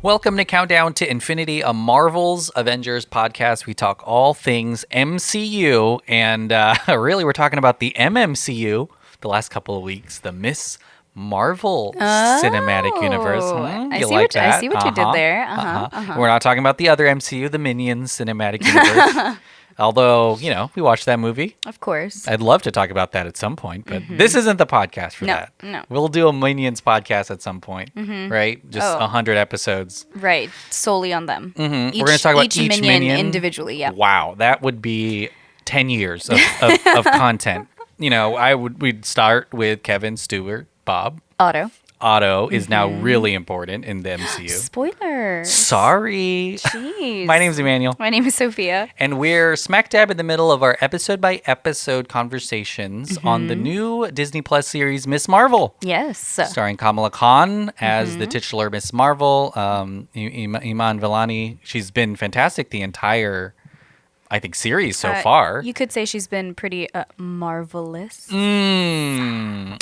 Welcome to Countdown to Infinity, a Marvel's Avengers podcast. We talk all things MCU, and really we're talking about the MMCU the last couple of weeks, the Ms. Marvel cinematic universe. I You see like what I that? see what you did there. We're not talking about the other MCU, the Minions cinematic universe. Although, we watched that movie. Of course. I'd love to talk about that at some point, but this isn't the podcast for that. No. We'll do a Minions podcast at some point, right? Just 100 episodes. Right. Solely on them. We're going to talk about each minion individually. Yeah. Wow, that would be 10 years of content. We'd start with Kevin, Stewart, Bob. Otto is now really important in the MCU. Spoiler. Sorry. Jeez. My name's Emmanuel. My name is Sophia. And we're smack dab in the middle of our episode-by-episode conversations on the new Disney Plus series, Ms. Marvel. Yes. Starring Kamala Khan as the titular Ms. Marvel. Iman Vellani, she's been fantastic the entire, I think, series so far. You could say she's been pretty marvelous.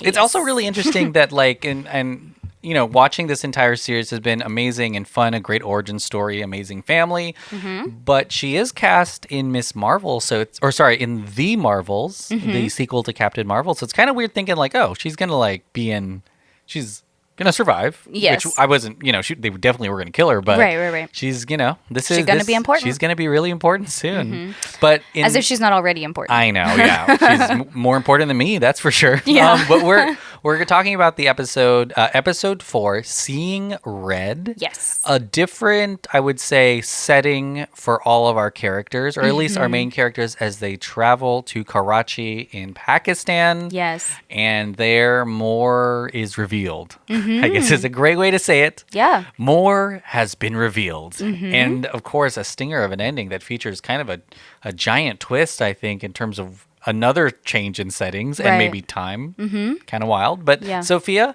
It's also really interesting that, watching this entire series has been amazing and fun, a great origin story, amazing family. But she is cast in Ms. Marvel, in The Marvels, the sequel to Captain Marvel. So it's kind of weird thinking she's gonna she's gonna survive. Yes. Which I wasn't, they definitely were gonna kill her, but right. she's, She's gonna be important. She's gonna be really important soon. But as if she's not already important. I know, yeah. She's more important than me, that's for sure. Yeah. But we're talking about the episode 4, Seeing Red. Yes. A different, I would say, setting for all of our characters, or at least our main characters, as they travel to Karachi in Pakistan. Yes. And there more is revealed. I guess is a great way to say it. Yeah. More has been revealed. And of course, a stinger of an ending that features kind of a giant twist, I think, in terms of another change in settings and maybe time. Kind of wild. But Sophia,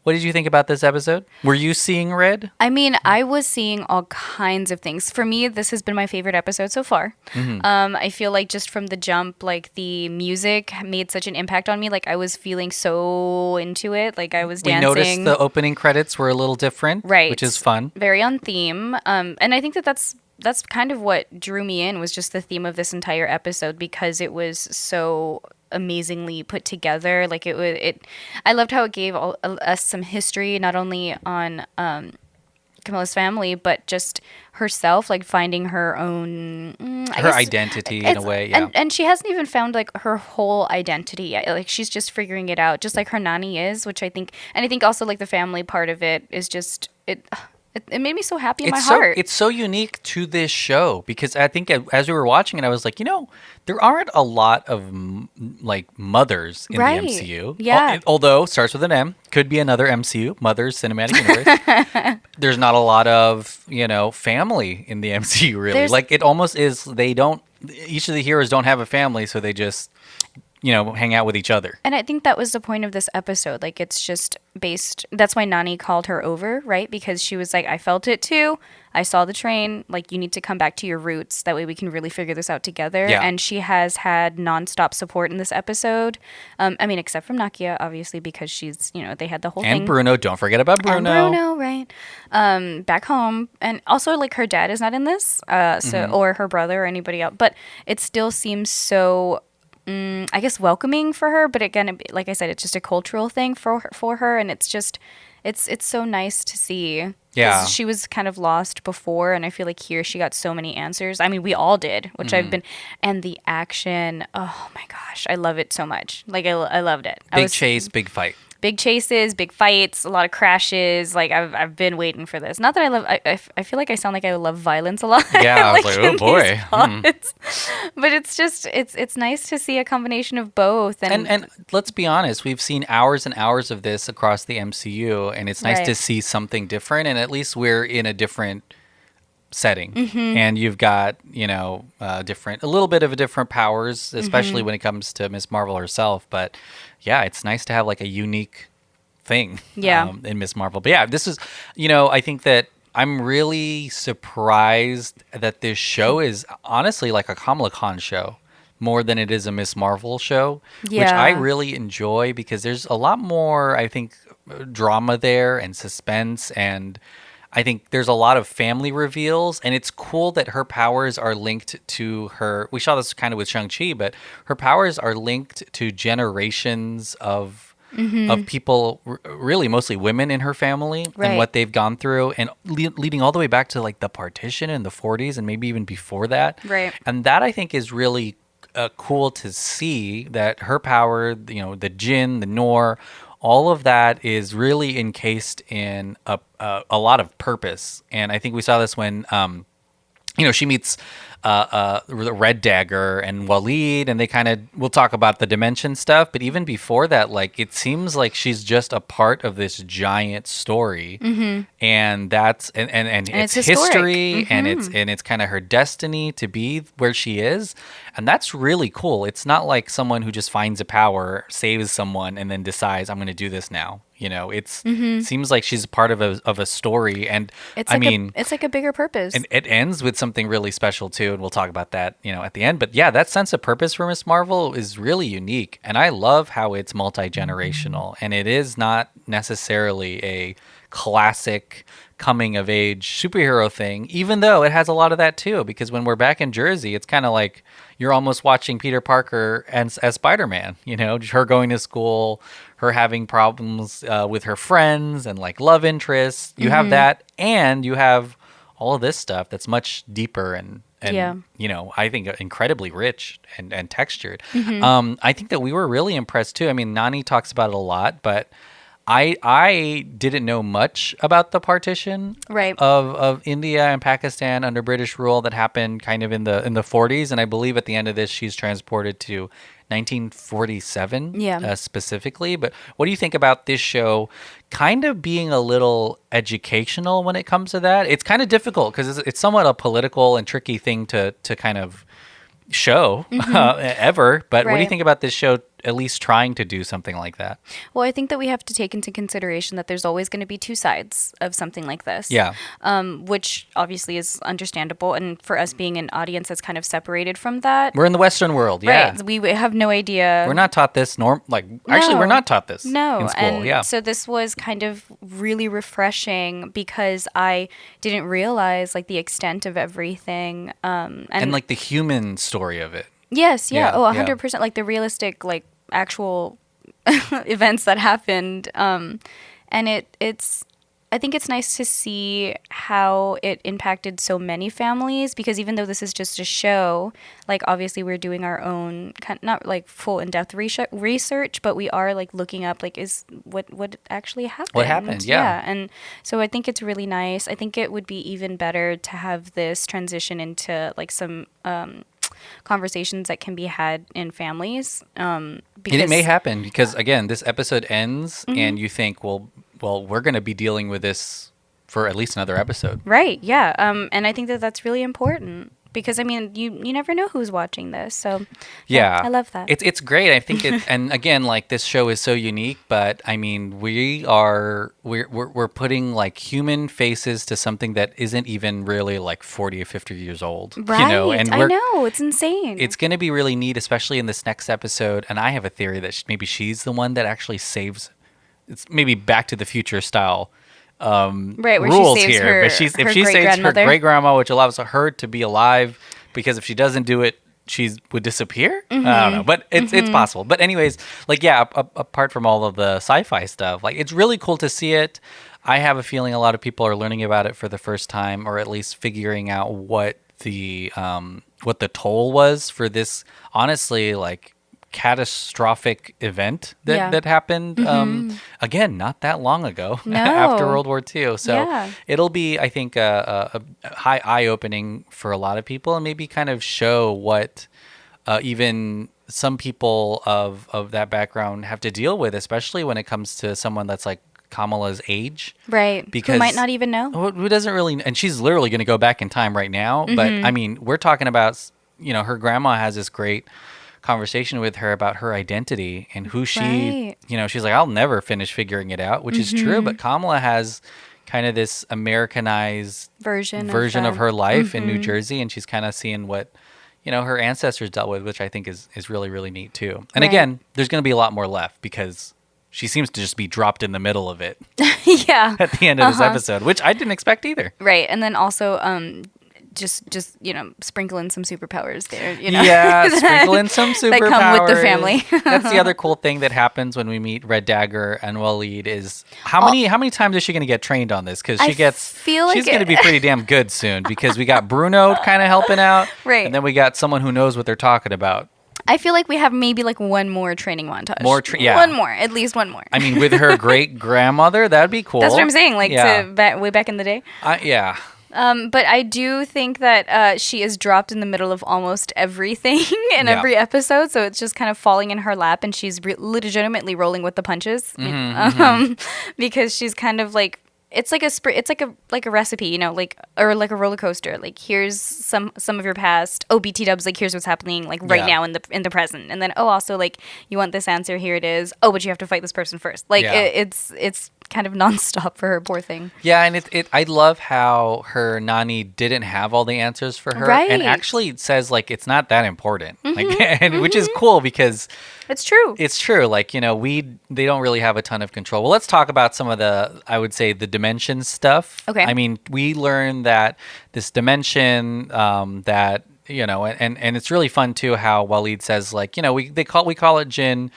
what did you think about this episode? Were you seeing red? I mean, I was seeing all kinds of things. For me, this has been my favorite episode so far. I feel like just from the jump, the music made such an impact on me. I was feeling so into it. I was dancing. We noticed the opening credits were a little different, right? Which is fun. Very on theme. And I think that's kind of what drew me in, was just the theme of this entire episode, because it was so amazingly put together. I loved how it gave us some history, not only on Camilla's family, but just herself, finding her own identity in a way. Yeah. And she hasn't even found her whole identity yet. She's just figuring it out, just like her nanny is, which I think also the family part of it is just it made me so happy in my heart. It's so unique to this show, because I think as we were watching it, I was like, there aren't a lot of mothers in the MCU. Yeah. Although starts with an M, could be another MCU, Mothers Cinematic Universe. There's not a lot of, family in the MCU really. It almost is, each of the heroes don't have a family, so they just hang out with each other. And I think that was the point of this episode. It's just that's why Nani called her over, right? Because she was like, I felt it too. I saw the train. You need to come back to your roots. That way we can really figure this out together. Yeah. And she has had nonstop support in this episode. Except from Nakia, obviously, because she's, they had the whole thing. And Bruno, don't forget about Bruno. And Bruno, right. Back home. And also, her dad is not in this, or her brother or anybody else. But it still seems so, I guess, welcoming for her, but again, like I said, it's just a cultural thing for her, and it's just, it's so nice to see. Yeah, she was kind of lost before, and I feel like here she got so many answers. I mean, we all did, which I've been, and the action. Oh my gosh, I love it so much. I loved it. Big chase, big fight. Big chases, big fights, a lot of crashes. I've been waiting for this. Not that I love. I feel like I sound like I love violence a lot. Yeah, I was like, oh boy. But it's just it's nice to see a combination of both. And let's be honest, we've seen hours and hours of this across the MCU, and it's nice to see something different. And at least we're in a different setting, and you've got a little bit of a different powers, especially when it comes to Ms. Marvel herself. But yeah, it's nice to have a unique thing in Ms. Marvel. But yeah, this is I think that I'm really surprised that this show is honestly like a Kamala Khan show more than it is a Ms. Marvel show, which I really enjoy, because there's a lot more, I think, drama there and suspense, and I think there's a lot of family reveals, and it's cool that her powers are linked to her. We saw this kind of with Shang-Chi, but her powers are linked to generations of people, really mostly women in her family, and Right. what they've gone through, and leading all the way back to like the partition in the 40s and maybe even before that. Right. And that I think is really cool to see that her power, the Jinn, the Noor, all of that is really encased in a lot of purpose. And I think we saw this when she meets the Red Dagger and Waleed, and they kind of, we'll talk about the dimension stuff, but even before that, like, it seems like she's just a part of this giant story, and that's and it's history, and it's kind of her destiny to be where she is, and that's really cool. It's not like someone who just finds a power, saves someone, and then decides, I'm going to do this now. Seems like she's a part of a story, and It's like it's like a bigger purpose. and it ends with something really special too, and we'll talk about that, at the end. But yeah, that sense of purpose for Miss Marvel is really unique, and I love how it's multi-generational, and it is not necessarily a classic coming of age superhero thing, even though it has a lot of that too, because when we're back in Jersey, it's kind of like you're almost watching Peter Parker as Spider-Man, her going to school, her having problems with her friends and like love interests. You have that, and you have all of this stuff that's much deeper and Yeah. I think incredibly rich and textured. I think that we were really impressed too. I mean, Nani talks about it a lot, but I didn't know much about the partition Right. of India and Pakistan under British rule that happened kind of in the 40s, and I believe at the end of this she's transported to 1947 Yeah. specifically. But what do you think about this show kind of being a little educational when it comes to that? It's kind of difficult because it's somewhat a political and tricky thing to kind of show ever. But what do you Right. think about this show at least trying to do something like that? Well, I think that we have to take into consideration that there's always going to be two sides of something like this. Yeah. Which obviously is understandable. And for us being an audience that's kind of separated from that. We're in the Western world, yeah. Right. We have no idea. We're not taught this actually we're not taught this in school, and so this was kind of really refreshing because I didn't realize like the extent of everything. And like the human story of it. Yes, yeah. Yeah, Oh, yeah. 100%. Like the realistic, like actual events that happened. And I think it's nice to see how it impacted so many families because even though this is just a show, like obviously we're doing our own not like full in-depth research, but we are like looking up like is what actually happened. What happened? Yeah. And so I think it's really nice. I think it would be even better to have this transition into like some conversations that can be had in families. And it may happen because again, this episode ends and you think, well, we're going to be dealing with this for at least another episode. Right. Yeah. And I think that that's really important because I mean, you never know who's watching this. So Yeah. I love that. It's great. I think and again, like this show is so unique, but I mean, we're putting like human faces to something that isn't even really like 40 or 50 years old. Right. And I know. It's insane. it's going to be really neat, especially in this next episode. And I have a theory that maybe she's the one that actually saves. It's maybe Back to the Future style right, where rules she saves here. But if she saves her great grandma, which allows her to be alive, because if she doesn't do it, she would disappear. I don't know, but it's possible. But anyways, like apart from all of the sci-fi stuff, like it's really cool to see it. I have a feeling a lot of people are learning about it for the first time, or at least figuring out what the toll was for this honestly like catastrophic event that happened again not that long ago after World War II. So it'll be, I think, a high eye-opening for a lot of people, and maybe kind of show what even some people of that background have to deal with, especially when it comes to someone that's like Kamala's age. Right. Because who might not even know. Who doesn't really, and she's literally going to go back in time right now. But I mean, we're talking about, her grandma has this great conversation with her about her identity and who she, she's like, I'll never finish figuring it out, which is true. But Kamala has kind of this Americanized version of her life in New Jersey. And she's kind of seeing what, her ancestors dealt with, which I think is really, really neat too. And again, there's going to be a lot more left because she seems to just be dropped in the middle of it Yeah. at the end of this episode, which I didn't expect either. Right. And then also just sprinkle in some superpowers there, Yeah, sprinkle in some superpowers that come with the family. That's the other cool thing that happens when we meet Red Dagger and Waleed is how many times is she going to get trained on this? Because she's going to be pretty damn good soon. Because we got Bruno kind of helping out, right? And then we got someone who knows what they're talking about. I feel like we have maybe like one more training montage. Yeah. One more, at least one more. I mean, with her great grandmother, that'd be cool. That's what I'm saying. Like way back in the day. Yeah. But I do think that she is dropped in the middle of almost everything in every episode, so it's just kind of falling in her lap, and she's legitimately rolling with the punches, because she's kind of like it's like a recipe, or like a roller coaster. Like here's some of your past. Oh, BT Dubs, like here's what's happening like right now in the present, and then also like you want this answer, here it is. Oh, but you have to fight this person first. Like it's kind of nonstop for her, poor thing. Yeah, and I love how her Nani didn't have all the answers for her, right? And actually says like it's not that important, which is cool because it's true. It's true. Like they don't really have a ton of control. Well, let's talk about some of I would say the dimension stuff. Okay. I mean, we learned that this dimension that and it's really fun too how Waleed says like we call it Jinn.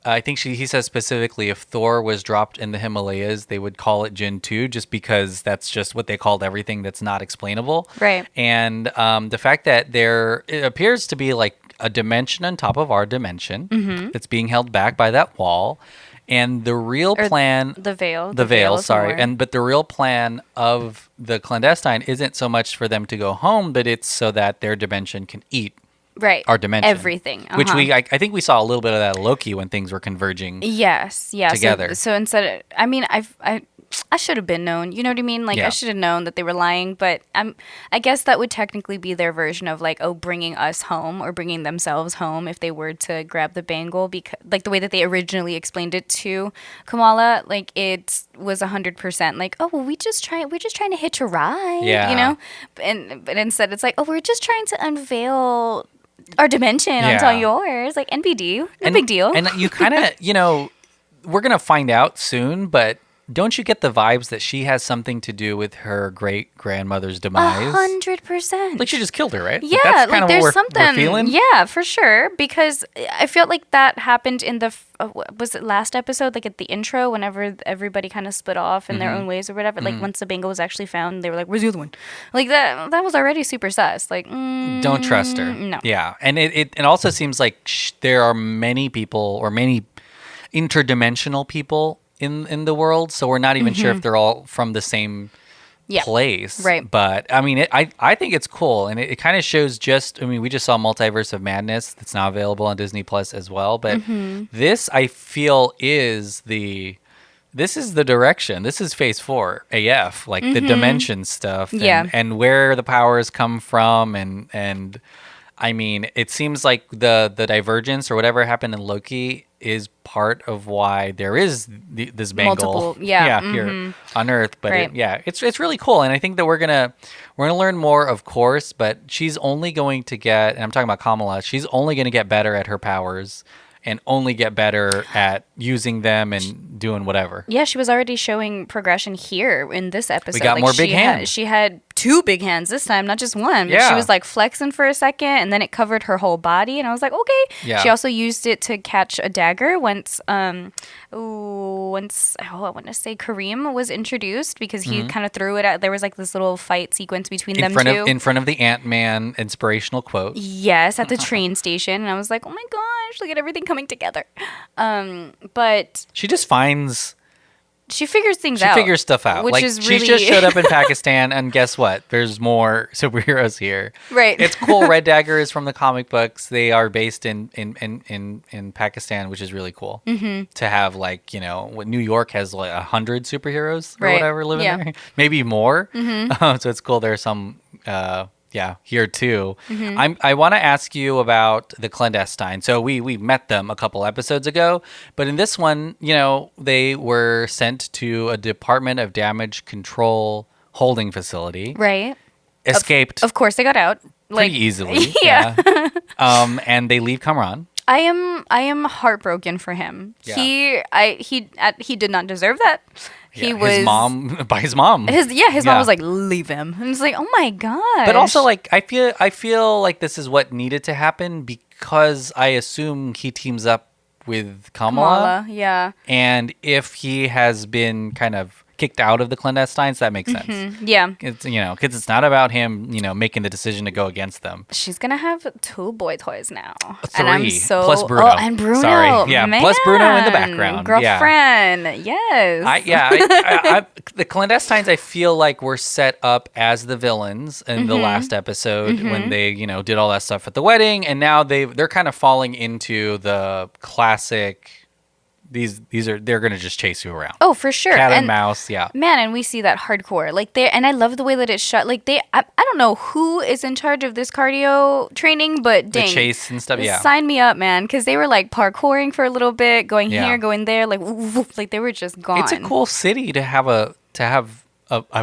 I think he says specifically if Thor was dropped in the Himalayas, they would call it Jinn too, just because that's just what they called everything that's not explainable. Right. And the fact that it appears to be like a dimension on top of our dimension that's being held back by that wall. And the real plan... The veil. The veil, sorry. But the real plan of the clandestine isn't so much for them to go home, but it's so that their dimension can eat our dimension. Everything. Which I think we saw a little bit of that in Loki when things were converging together. So instead, I should have been known. You know what I mean? Like I should have known that they were lying. But I guess that would technically be their version of like, bringing us home or bringing themselves home if they were to grab the bangle. Because like the way that they originally explained it to Kamala, like it was 100% like, we're just trying to hitch a ride. Yeah. But instead it's like, we're just trying to unveil our dimension onto yours, like NBD, no big deal. And you kind of, we're gonna find out soon, but don't you get the vibes that she has something to do with her great grandmother's demise? 100%. Like she just killed her, right? Yeah, that's like there's something. We're feeling. Yeah, for sure. Because I felt like that happened in was it last episode? Like at the intro, whenever everybody kind of split off in their own ways or whatever. Like once the bangle was actually found, they were like, "Where's the other one?" Like that was already super sus. Like, don't trust her. No. Yeah, and it also seems like there are many people or many interdimensional people in the world, so we're not even sure if they're all from the same place. Right. But I mean, I think it's cool, and it kind of shows we just saw Multiverse of Madness that's now available on Disney Plus as well. But this, I feel, is the direction. This is Phase 4 AF, like the dimension stuff, and where the powers come from, and I mean, it seems like the divergence or whatever happened in Loki is part of why there is this bangle here on Earth. But it's really cool, and I think that we're gonna learn more, of course. But she's only going to get, and I'm talking about Kamala, she's only going to get better at her powers and only get better at using them and doing whatever. Yeah, she was already showing progression here in this episode. We got more big hands. She had 2 big hands this time, not just one. But she was like flexing for a second, and then it covered her whole body, and I was like, okay. Yeah. She also used it to catch a dagger once I want to say Kareem was introduced, because he kind of threw it out. There was like this little fight sequence between them two. In front of the Ant-Man inspirational quote. Yes, at the train station, and I was like, oh my gosh, look at everything coming together. But she just finds... She figures things out. She figures stuff out. Which like, is really... She just showed up in Pakistan, and guess what? There's more superheroes here. Right. It's cool. Red Dagger is from the comic books. They are based in Pakistan, which is really cool. To have, like, New York has like 100 superheroes or whatever living there. Maybe more. So it's cool. There's some... here too. I want to ask you about the clandestine. So we met them a couple episodes ago, but in this one, they were sent to a Department of Damage Control holding facility. Right. Escaped. Of course, they got out pretty easily. Yeah. And they leave Kamran. I am heartbroken for him. Yeah. He did not deserve that. He was his mom by his mom. His mom was like, leave him. And it's like, oh my god. But also, like, I feel like this is what needed to happen because I assume he teams up with Kamala. Yeah. And if he has been kind of kicked out of the clandestines, that makes sense. Yeah. It's, because it's not about him, making the decision to go against them. She's gonna have 2 boy toys now. 3 and I'm so plus Bruno. Oh, and Bruno. Sorry, yeah, Man. plus Bruno in the background. Girlfriend, yes. The clandestines, I feel like were set up as the villains in the last episode when they, did all that stuff at the wedding, and now they're kind of falling into the classic. They're gonna just chase you around. Oh, for sure. Cat and mouse, yeah. Man, and we see that hardcore. Like and I love the way that it's shot. Like I don't know who is in charge of this cardio training, but dang, the chase and stuff, yeah. Sign me up, man, because they were like parkouring for a little bit, going here, going there, like like they were just gone. It's a cool city to have a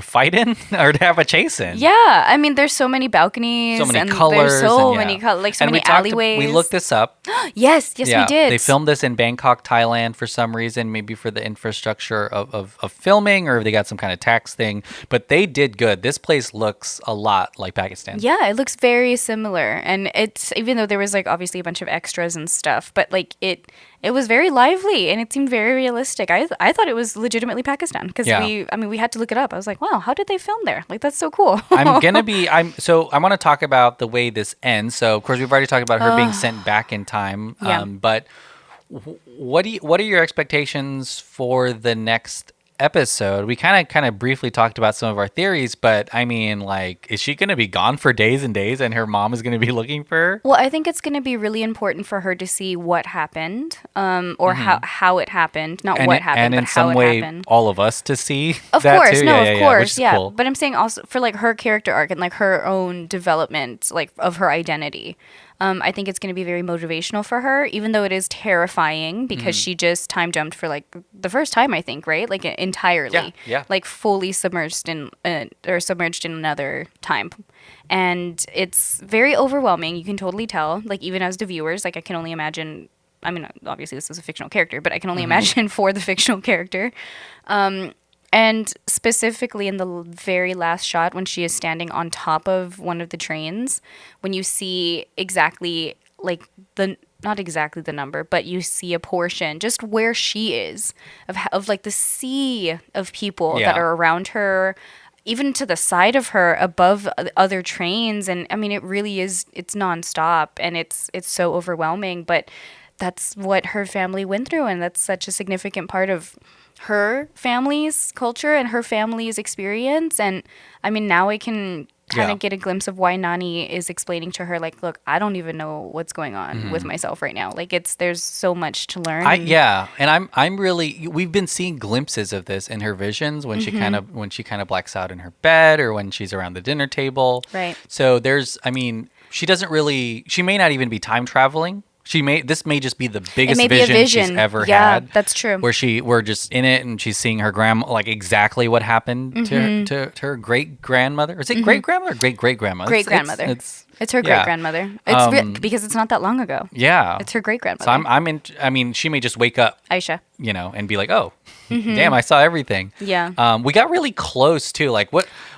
fight in or to have a chase in. Yeah, I mean, there's so many balconies, so many and colors, there's so many colors, like so many alleyways. We looked this up. yes, we did. They filmed this in Bangkok, Thailand, for some reason, maybe for the infrastructure of filming, or if they got some kind of tax thing. But they did good. This place looks a lot like Pakistan. Yeah, it looks very similar, and it's even though there was like obviously a bunch of extras and stuff, but like it was very lively and it seemed very realistic. I thought it was legitimately Pakistan because we had to look it up. I was like, wow, how did they film there? Like, that's so cool. So I want to talk about the way this ends. So of course we've already talked about her being sent back in time. Yeah. But what are your expectations for the next episode? We kind of briefly talked about some of our theories, but I mean, like, is she going to be gone for days and days and her mom is going to be looking for her? Well, I think it's going to be really important for her to see what happened, or how it happened, not what happened, but how it happened. And in some way, all of us to see of that course, too. no, Yeah, of course, yeah. Cool. But I'm saying also for like her character arc and like her own development, like of her identity. I think it's going to be very motivational for her, even though it is terrifying because she just time jumped for like the first time, I think, right? Like entirely, like fully submerged in another time, and it's very overwhelming. You can totally tell, like even as the viewers, like I can only imagine. I mean, obviously this is a fictional character, but I can only imagine for the fictional character. And specifically in the very last shot when she is standing on top of one of the trains, when you see exactly like not exactly the number, but you see a portion just where she is of like the sea of people that are around her, even to the side of her, above other trains. And I mean, it really is, it's nonstop and it's so overwhelming, but that's what her family went through. And that's such a significant part of her family's culture and her family's experience. And I mean, now I can kind of get a glimpse of why Nani is explaining to her, like, look, I don't even know what's going on with myself right now. Like, there's so much to learn. And I'm really, we've been seeing glimpses of this in her visions when she kind of blacks out in her bed or when she's around the dinner table. Right. So she may not even be time traveling. This may just be the biggest vision she's ever had. Yeah, that's true. Where we're just in it and she's seeing her grandma, like exactly what happened to her great grandmother. Is it great grandmother or great great grandmother? Great grandmother. It's her great grandmother. It's because it's not that long ago. Yeah, it's her great grandmother. So I mean, she may just wake up, Aisha, and be like, oh, damn, I saw everything. Yeah. We got really close too.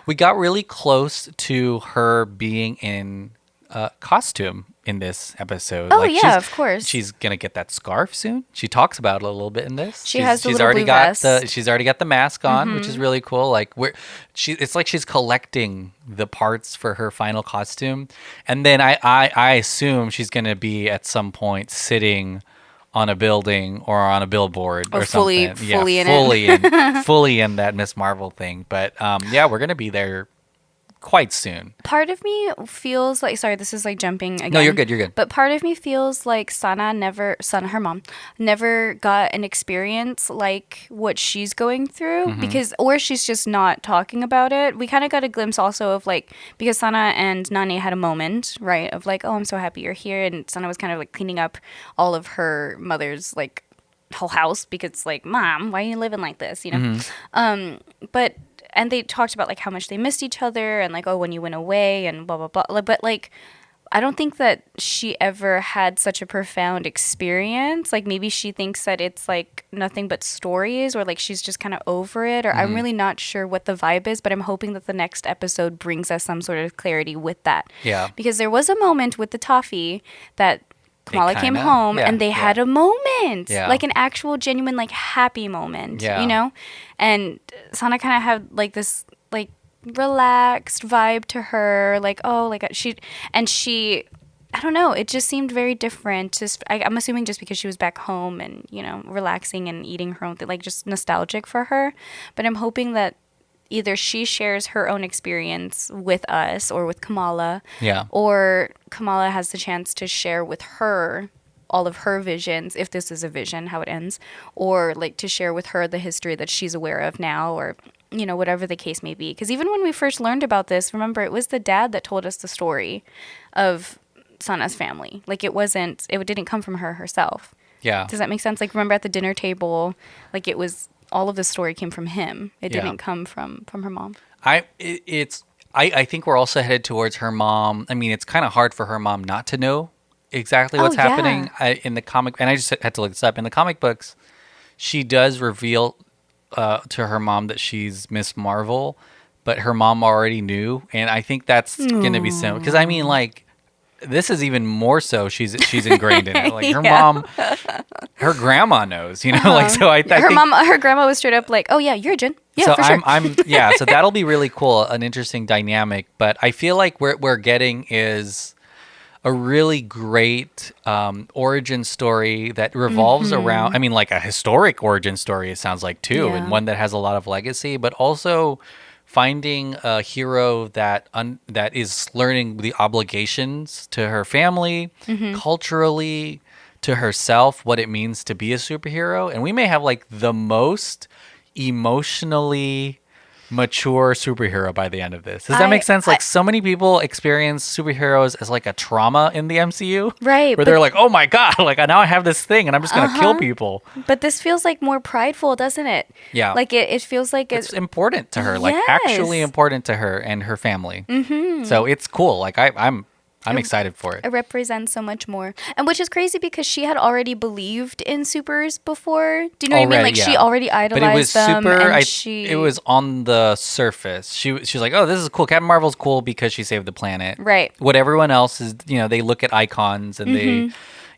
We got really close to her being in costume in this episode. Oh, yeah, of course. She's gonna get that scarf soon. She talks about it a little bit in this. She's already got vest. she's already got the mask on, which is really cool. Like it's like she's collecting the parts for her final costume, and then I assume she's gonna be at some point sitting on a building or on a billboard or something. Fully in that Ms.Marvel thing. But we're gonna be there quite soon. Part of me feels like, sorry, this is like jumping again. No, you're good. But part of me feels like Sana, her mom, never got an experience like what she's going through or she's just not talking about it. We kind of got a glimpse also of like, because Sana and Nani had a moment, right, of like, oh, I'm so happy you're here. And Sana was kind of like cleaning up all of her mother's like whole house because like, Mom, why are you living like this? And they talked about like how much they missed each other and like, oh, when you went away and blah, blah, blah. But like, I don't think that she ever had such a profound experience. Like maybe she thinks that it's like nothing but stories, or like she's just kind of over it, or I'm really not sure what the vibe is, but I'm hoping that the next episode brings us some sort of clarity with that. Yeah. Because there was a moment with the toffee that Kamala came home and they had a moment, like an actual genuine like happy moment, you know? And Sana kind of had like this like relaxed vibe to her, like, oh, like she I don't know, it just seemed very different. Just I'm assuming just because she was back home and, you know, relaxing and eating her own thing, like just nostalgic for her. But I'm hoping that either she shares her own experience with us or with Kamala, or Kamala has the chance to share with her all of her visions, if this is a vision, how it ends, or like to share with her the history that she's aware of now, or, you know, whatever the case may be. Because even when we first learned about this, remember, it was the dad that told us the story of Sana's family. Like it didn't come from her herself. Yeah. Does that make sense? Like remember at the dinner table, like it was, all of the story came from him. It didn't come from her mom. I think we're also headed towards her mom. I mean, it's kind of hard for her mom not to know exactly what's happening in the comic. And I just had to look this up. In the comic books, she does reveal to her mom that she's Ms.Marvel, but her mom already knew. And I think that's going to be similar. Because I mean, like, this is even more so. She's ingrained in it. Like her mom, her grandma knows, you know. Like so, I think her grandma was straight up like, "Oh yeah, you're a Jin." Yeah, so for sure. yeah. So that'll be really cool, an interesting dynamic. But I feel like what we're getting is a really great origin story that revolves around. I mean, like a historic origin story. It sounds like too, and one that has a lot of legacy, but also finding a hero that is learning the obligations to her family, culturally, to herself, what it means to be a superhero. And we may have like the most emotionally mature superhero by the end of this. Does that make sense? Like so many people experience superheroes as like a trauma in the MCU. Right. Where they're like, oh my God, like now I have this thing and I'm just going to kill people. But this feels like more prideful, doesn't it? Yeah. Like it feels like it's important to her, like actually important to her and her family. So it's cool. Like I'm excited for it. It represents so much more. And which is crazy because she had already believed in supers before. Do you know what I mean? Like she already idolized but it was them. Super, it was on the surface. She was like, oh, this is cool. Captain Marvel's cool because she saved the planet. Right. What everyone else is, you know, they look at icons and they,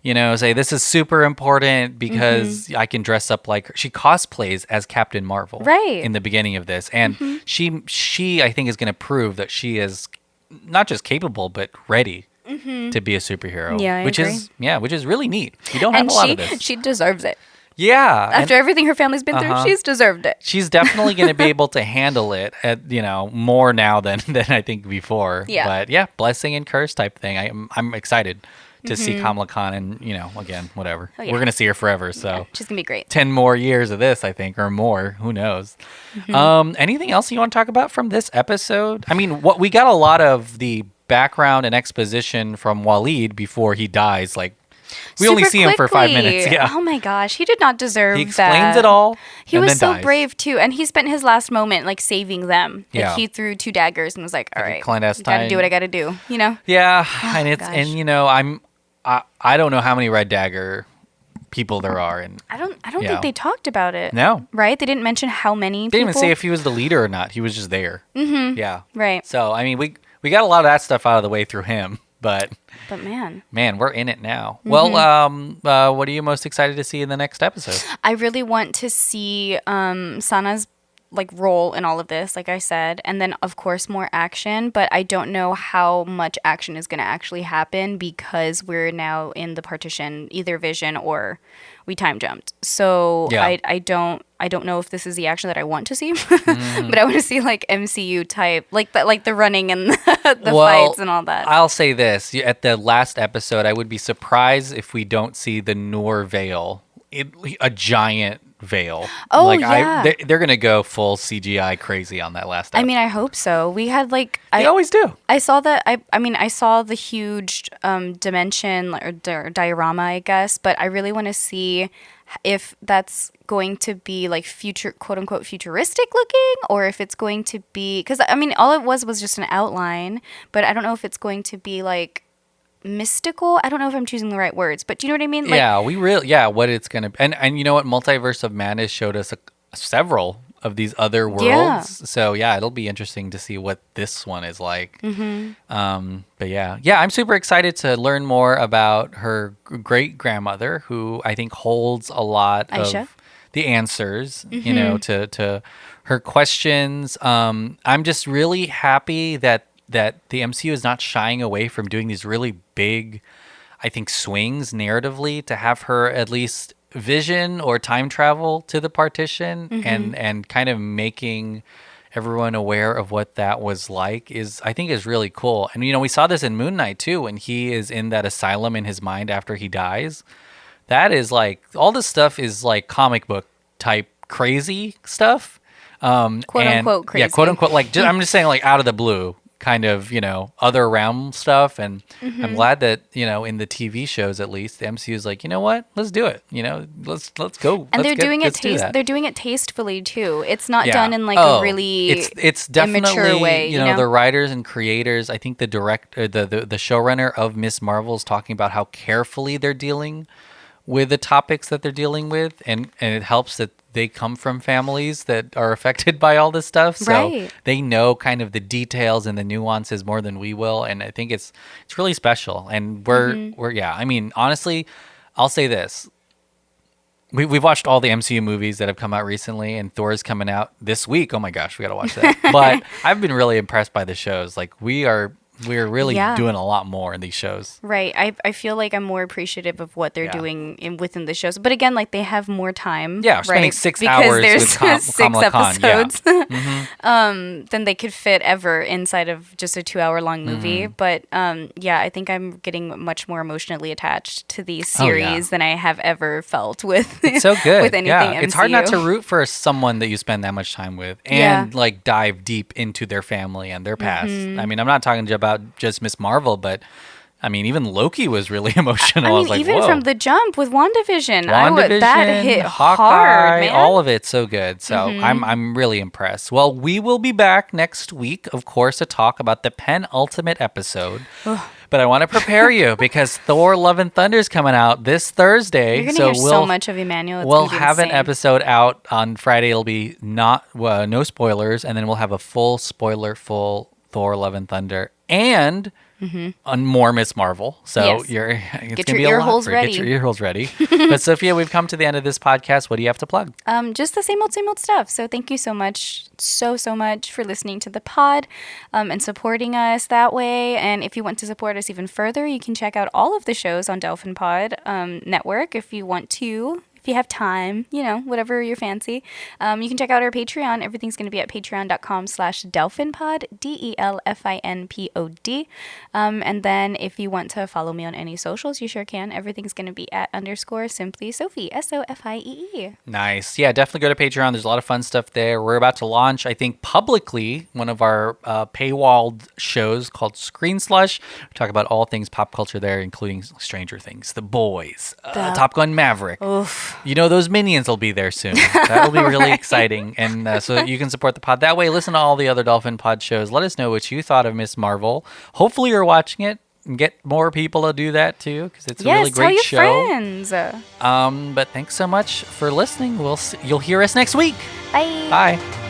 you know, say this is super important because I can dress up like her. She cosplays as Captain Marvel. Right. In the beginning of this. And she I think is going to prove that she is not just capable but ready to be a superhero. Yeah, which is really neat. You don't have a lot of this. She deserves it. Yeah. After everything her family's been through, she's deserved it. She's definitely going to be able to handle it at, you know, more now than I think before. Yeah. But yeah, blessing and curse type thing. I'm excited to see Kamala Khan, and, you know, again, whatever. Oh, yeah. We're going to see her forever. So yeah, she's going to be great. 10 more years of this, I think, or more. Who knows? Anything else you want to talk about from this episode? I mean, we got a lot of the background and exposition from Waleed before he dies. Like, we only see him for 5 minutes. Yeah. Oh my gosh, he did not deserve that. He explains it all. He was so brave too, and he spent his last moment like saving them. Like he threw 2 daggers and was like, "All right, gotta do what I gotta do." You know? Yeah, and you know, I don't know how many Red Dagger people there are, and I don't think they talked about it. No, right? They didn't mention how many. They didn't even say if he was the leader or not. He was just there. Yeah. Right. So I mean, we got a lot of that stuff out of the way through him. But man, we're in it now. Well, what are you most excited to see in the next episode? I really want to see Sana's like role in all of this, like I said, and then of course more action. But I don't know how much action is going to actually happen because we're now in the partition, either vision or we time jumped. So I don't know if this is the action that I want to see, but I want to see like MCU type, like the running and the fights and all that. I'll say this: at the last episode, I would be surprised if we don't see the Noor veil, a giant veil. Oh yeah, they're gonna go full CGI crazy on that last episode. I mean, I hope so. We had like they always do. I saw that. I saw the huge dimension or diorama, I guess, but I really want to see if that's going to be like future, quote unquote, futuristic looking, or if it's going to be, because I mean, all it was just an outline, but I don't know if it's going to be like mystical. I don't know if I'm choosing the right words, but do you know what I mean? What it's gonna be. And you know what, Multiverse of Madness showed us several of these other worlds. Yeah. So yeah, it'll be interesting to see what this one is like. But yeah, I'm super excited to learn more about her great grandmother, who I think holds a lot Aisha. of the answers, you know, to her questions. I'm just really happy that the MCU is not shying away from doing these really big, I think, swings narratively to have her at least vision or time travel to the partition and kind of making everyone aware of what that was like I think is really cool. And you know, we saw this in Moon Knight too, when he is in that asylum in his mind after he dies. That is like, all this stuff is like comic book type crazy stuff. Quote unquote crazy. Yeah, quote unquote, like I'm just saying, like out of the blue kind of, you know, other realm stuff. And I'm glad that, you know, in the TV shows, at least the MCU is like, you know what, let's do it. You know, let's go. And they're doing it tastefully too. It's not done in like a really it's definitely immature way. You know, the writers and creators. I think the showrunner of Ms. Marvel is talking about how carefully they're dealing with the topics that they're dealing with, and it helps that they come from families that are affected by all this stuff, so they know kind of the details and the nuances more than we will, and I think it's really special. And we're I mean, honestly, I'll say this. We've watched all the MCU movies that have come out recently, and Thor's coming out this week. Oh my gosh, we got to watch that. But I've been really impressed by the shows. Like, we're really doing a lot more in these shows. Right. I feel like I'm more appreciative of what they're doing within the shows. But again, like, they have more time. Yeah, we're spending 6 hours there's with 6 episodes. Than they could fit ever inside of just a 2-hour long movie. But I think I'm getting much more emotionally attached to these series than I have ever felt with it's so good. with anything MCU. It's hard not to root for someone that you spend that much time with and like dive deep into their family and their past. I mean, I'm not talking about just Ms. Marvel, but I mean, even Loki was really emotional. I mean, was even whoa. From the jump with WandaVision, that hit Hawkeye, hard, man. All of it so good. So I'm really impressed. Well, we will be back next week, of course, to talk about the penultimate episode. But I want to prepare you because Thor: Love and Thunder is coming out this Thursday. You're gonna hear so much of Emmanuel. We'll have an episode out on Friday. It'll be no spoilers, and then we'll have a full Thor: Love and Thunder and on more Ms. Marvel. So get your ear holes ready. Get your ear holes ready. But Sophia, we've come to the end of this podcast. What do you have to plug? Just the same old stuff. So thank you so much, so much for listening to the pod and supporting us that way. And if you want to support us even further, you can check out all of the shows on Delphin Pod Network if you want to. If you have time, you know, whatever your fancy. You can check out our Patreon. Everything's going to be at patreon.com/delphinpod, DELFINPOD. And then if you want to follow me on any socials, you sure can. Everything's going to be at _Simply Sophie, SOFIEE. Nice. Yeah, definitely go to Patreon. There's a lot of fun stuff there. We're about to launch, I think, publicly one of our paywalled shows called Screen Slush. We talk about all things pop culture there, including Stranger Things, The Boys, Top Gun Maverick. Oof. You know, those minions will be there soon. That'll be really exciting. And so you can support the pod that way. Listen to all the other Dolphin Pod shows. Let us know what you thought of Ms. Marvel. Hopefully you're watching it and get more people to do that too, because it's a really great show. Yes, tell your friends. But thanks so much for listening. You'll hear us next week. Bye. Bye.